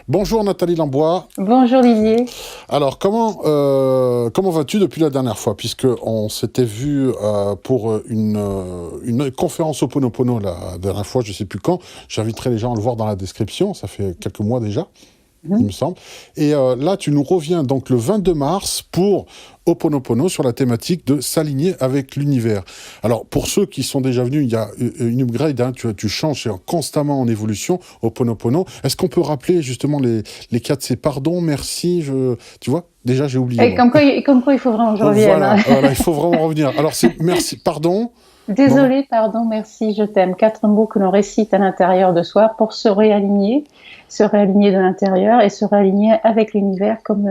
Bonjour Nathalie Lambois. Bonjour Didier. Alors comment vas-tu depuis la dernière fois, puisque on s'était vu pour une conférence Ho'oponopono la dernière fois, je sais plus quand. J'inviterai les gens à le voir dans la description. Ça fait quelques mois déjà, il me semble. Et là, tu nous reviens donc le 22 mars pour Ho'oponopono sur la thématique de s'aligner avec l'univers. Alors, pour ceux qui sont déjà venus, il y a une upgrade, hein, tu changes, c'est constamment en évolution, Ho'oponopono. Est-ce qu'on peut rappeler justement les quatre, c'est pardon, merci, tu vois, déjà j'ai oublié. Et comme quoi il faut vraiment que je revienne. Voilà, voilà, il faut vraiment revenir. Alors, c'est merci, pardon. Désolé, pardon, merci, je t'aime. 4 mots que l'on récite à l'intérieur de soi pour se réaligner de l'intérieur et se réaligner avec l'univers comme,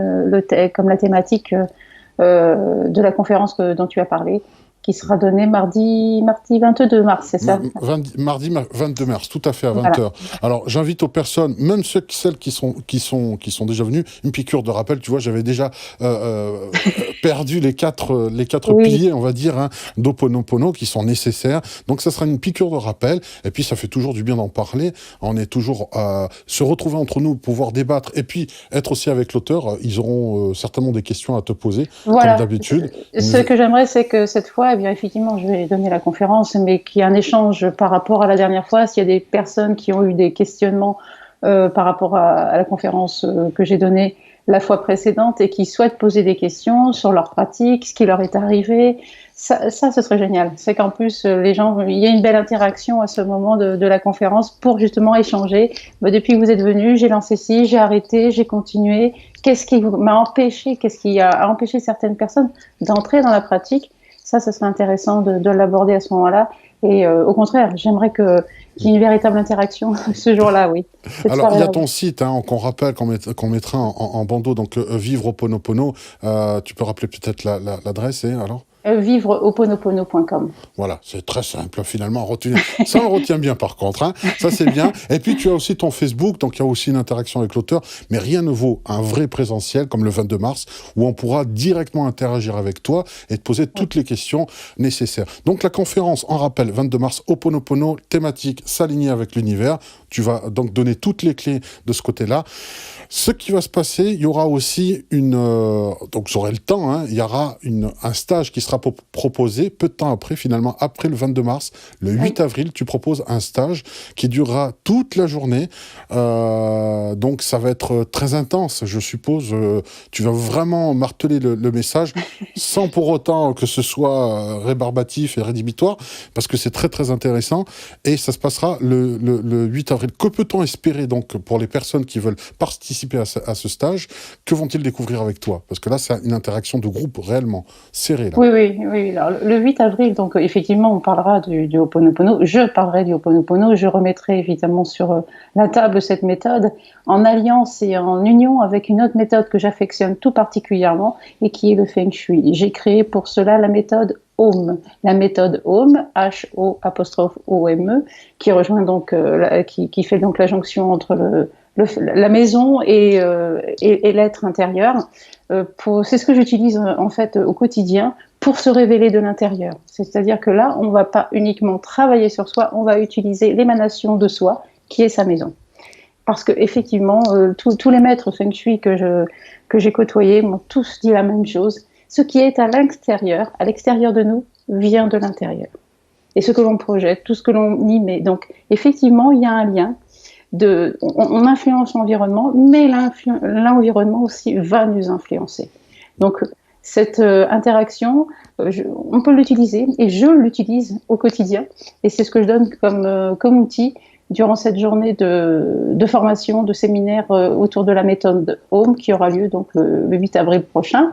comme la thématique de la conférence dont tu as parlé, qui sera donnée mardi 22 mars, c'est ça? Mardi 22 mars, tout à fait, à 20h. Voilà. Alors, j'invite aux personnes, même celles qui sont déjà venues, une piqûre de rappel. Tu vois, j'avais déjà perdu les quatre Oui. piliers, on va dire, hein, d'Ho'oponopono qui sont nécessaires. Donc, ça sera une piqûre de rappel. Et puis, ça fait toujours du bien d'en parler. On est toujours se retrouver entre nous, pouvoir débattre. Et puis, être aussi avec l'auteur. Ils auront certainement des questions à te poser, Voilà. comme d'habitude. Ce que j'aimerais, c'est que cette fois, eh bien, effectivement, je vais donner la conférence, mais qu'il y ait un échange par rapport à la dernière fois. S'il y a des personnes qui ont eu des questionnements par rapport à la conférence que j'ai donnée la fois précédente et qui souhaitent poser des questions sur leur pratique, ce qui leur est arrivé, ça ce serait génial. C'est qu'en plus, les gens, il y a une belle interaction à ce moment de la conférence pour justement échanger. Depuis que vous êtes venus, j'ai lancé ci, j'ai arrêté, j'ai continué. Qu'est-ce qui m'a empêché, qu'est-ce qui a empêché certaines personnes d'entrer dans la pratique? Ça serait intéressant de l'aborder à ce moment-là. Et au contraire, j'aimerais qu'il y ait une véritable interaction ce jour-là, oui. Alors, il y a ton site, hein, qu'on rappelle, qu'on mettra en bandeau, donc Vivre Ho'oponopono. Tu peux rappeler peut-être l'adresse, alors vivreho'oponopono.com. Voilà, c'est très simple finalement à retenir. Ça, on retient bien par contre, hein. Ça c'est bien. Et puis tu as aussi ton Facebook, donc il y a aussi une interaction avec l'auteur, mais rien ne vaut un vrai présentiel comme le 22 mars, où on pourra directement interagir avec toi et te poser toutes les questions nécessaires. Donc la conférence, en rappel, 22 mars, Ho'oponopono, thématique, s'aligner avec l'univers. Tu vas donc donner toutes les clés de ce côté-là. Ce qui va se passer, il y aura aussi donc j'aurai le temps, hein, il y aura un stage qui sera proposé peu de temps après, finalement, après le 22 mars, le 8 avril, tu proposes un stage qui durera toute la journée. Donc ça va être très intense, je suppose. Tu vas vraiment marteler le message sans pour autant que ce soit rébarbatif et rédhibitoire, parce que c'est très très intéressant. Et ça se passera le 8 avril. Que peut-on espérer donc pour les personnes qui veulent participer à ce stage? Que vont-ils découvrir avec toi? Parce que là, c'est une interaction de groupe réellement serrée. Là. Oui. Alors, le 8 avril, donc effectivement, on parlera du Ho'oponopono. Je parlerai du Ho'oponopono. Je remettrai évidemment sur la table cette méthode en alliance et en union avec une autre méthode que j'affectionne tout particulièrement et qui est le Feng Shui. J'ai créé pour cela la méthode Home, la méthode Home, H-O''O'-M-E, qui rejoint donc, qui fait donc la jonction entre la maison et l'être intérieur. C'est ce que j'utilise en fait au quotidien pour se révéler de l'intérieur. C'est-à-dire que là, on ne va pas uniquement travailler sur soi, on va utiliser l'émanation de soi, qui est sa maison. Parce que effectivement, tous les maîtres Feng Shui que j'ai côtoyés m'ont tous dit la même chose. Ce qui est à l'extérieur de nous, vient de l'intérieur. Et ce que l'on projette, tout ce que l'on y met. Donc, effectivement, il y a un lien. On influence l'environnement, mais l'environnement aussi va nous influencer. Donc, cette interaction, on peut l'utiliser, et je l'utilise au quotidien. Et c'est ce que je donne comme outil durant cette journée de formation, de séminaire autour de la méthode Home, qui aura lieu donc le 8 avril prochain.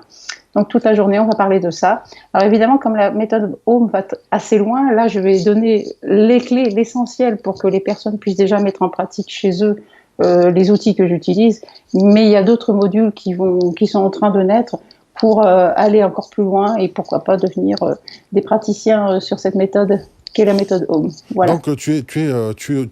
Donc toute la journée, on va parler de ça. Alors évidemment, comme la méthode Home va assez loin, là je vais donner les clés, l'essentiel pour que les personnes puissent déjà mettre en pratique chez eux les outils que j'utilise. Mais il y a d'autres modules qui sont en train de naître pour aller encore plus loin et pourquoi pas devenir des praticiens sur cette méthode qui est la méthode Home. Voilà. Donc tu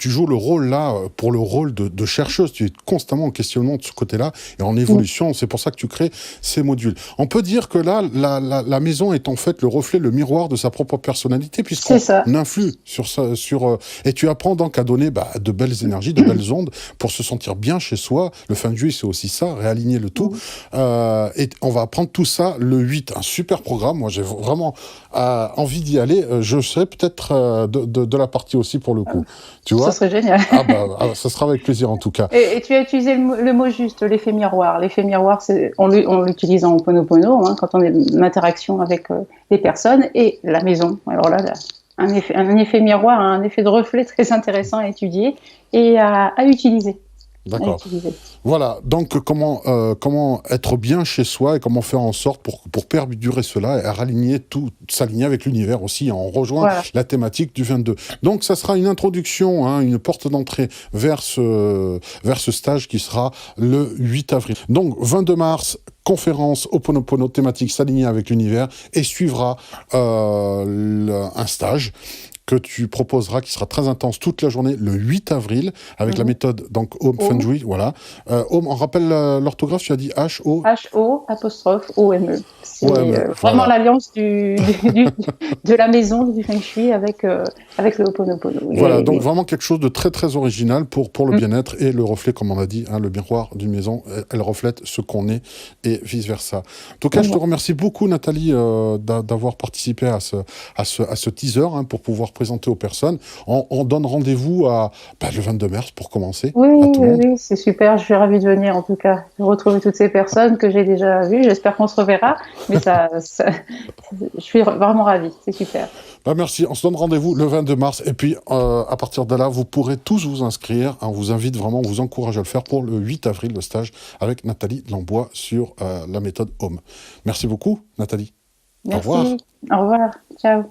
joues le rôle là, pour le rôle de chercheuse, tu es constamment en questionnement de ce côté-là et en évolution, c'est pour ça que tu crées ces modules. On peut dire que là, la maison est en fait le reflet, le miroir de sa propre personnalité, puisqu'on influe sur ça, et tu apprends donc à donner de belles énergies, de belles ondes pour se sentir bien chez soi. Le feng shui, c'est aussi ça, réaligner le tout. Et on va apprendre tout ça le 8, un super programme. Moi, j'ai vraiment envie d'y aller. Je serai peut-être de la partie aussi pour le coup. Tu vois ? Ce serait génial. Ça sera avec plaisir en tout cas. Et tu as utilisé le mot juste, l'effet miroir. L'effet miroir, on l'utilise en Ho'oponopono, quand on est en interaction avec les personnes et la maison. Alors là, un effet miroir, un effet de reflet très intéressant à étudier et à utiliser. D'accord. Voilà, donc comment être bien chez soi et comment faire en sorte pour perdurer cela et s'aligner avec l'univers aussi. On rejoint la thématique du 22. Donc ça sera une introduction, une porte d'entrée vers ce stage qui sera le 8 avril. Donc 22 mars, conférence Ho'oponopono thématique s'aligner avec l'univers et suivra un stage que tu proposeras, qui sera très intense toute la journée, le 8 avril, avec la méthode donc Home Feng Shui, voilà. Home, on rappelle l'orthographe, tu as dit H-O... H-O'-O-M-E. C'est vraiment l'alliance de la maison, du Feng Shui avec le Ho'oponopono. Voilà, donc vraiment quelque chose de très très original pour le bien-être et le reflet, comme on a dit, le miroir d'une maison, elle reflète ce qu'on est et vice-versa. En tout cas, je te remercie beaucoup, Nathalie, d'avoir participé à ce teaser, pour pouvoir présenter aux personnes. On donne rendez-vous le 22 mars pour commencer. Oui, c'est super. Je suis ravie de venir, en tout cas, de retrouver toutes ces personnes que j'ai déjà vues. J'espère qu'on se reverra, mais je suis vraiment ravie. C'est super. Merci. On se donne rendez-vous le 22 mars. Et puis, à partir de là, vous pourrez tous vous inscrire. On vous invite vraiment, on vous encourage à le faire pour le 8 avril, le stage avec Nathalie Lambois sur la méthode Home. Merci beaucoup, Nathalie. Merci. Au revoir. Au revoir. Ciao.